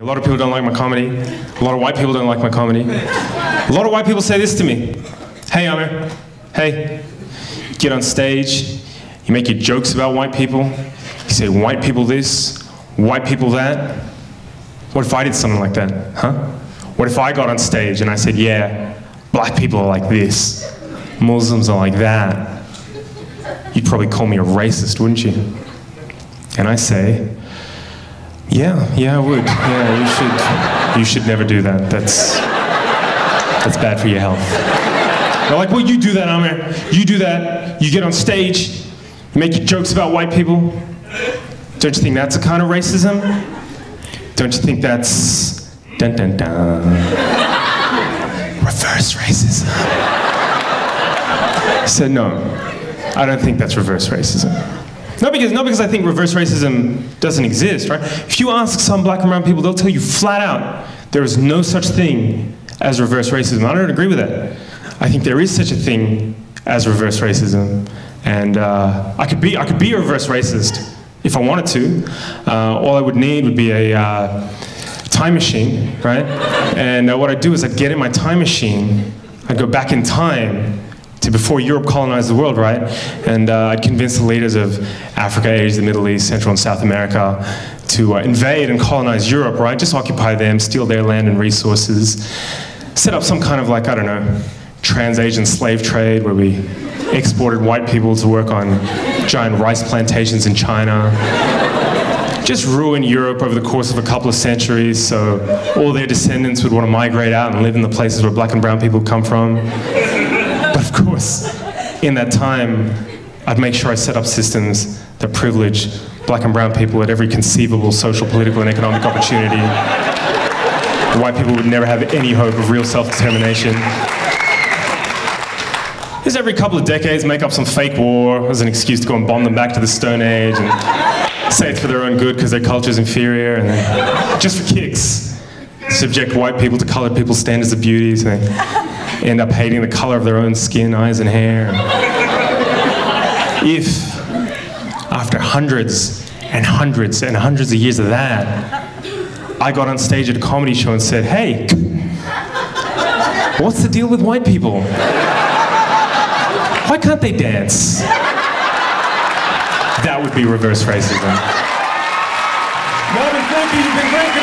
A lot of people don't like my comedy. A lot of white people don't like my comedy. A lot of white people say this to me. Hey, Amir. Hey. You get on stage, you make your jokes about white people. You say white people this, white people that. What if I did something like that, huh? What if I got on stage and I said, yeah, black people are like this, Muslims are like that. You'd probably call me a racist, wouldn't you? And I say, yeah, I would. Yeah, you should never do that. That's bad for your health. They're like, well, you do that, Amir. You do that. You get on stage, you make your jokes about white people. Don't you think that's a kind of racism? Don't you think that's dun dun dun reverse racism? I said, no, I don't think that's reverse racism. Not because I think reverse racism doesn't exist, right? If you ask some black and brown people, they'll tell you flat out, there is no such thing as reverse racism. I don't agree with that. I think there is such a thing as reverse racism. And I could be a reverse racist if I wanted to. All I would need would be a time machine, right? And what I'd do is I'd get in my time machine, I'd go back in time to before Europe colonized the world, right? And I'd convince the leaders of Africa, Asia, the Middle East, Central and South America to invade and colonize Europe, right? Just occupy them, steal their land and resources. Set up some kind of, like, I don't know, trans-Asian slave trade where we exported white people to work on giant rice plantations in China. Just ruin Europe over the course of a couple of centuries so all their descendants would want to migrate out and live in the places where black and brown people come from. But of course, in that time, I'd make sure I set up systems that privilege black and brown people at every conceivable social, political, and economic opportunity. White people would never have any hope of real self-determination. Just every couple of decades, make up some fake war as an excuse to go and bomb them back to the Stone Age and say it's for their own good because their culture's inferior, and then, just for kicks, subject white people to colored people's standards of beauty, so they end up hating the color of their own skin, eyes, and hair. If, after hundreds and hundreds and hundreds of years of that, I got on stage at a comedy show and said, hey, what's the deal with white people? Why can't they dance? That would be reverse racism. Marvin, thank you. You've been great.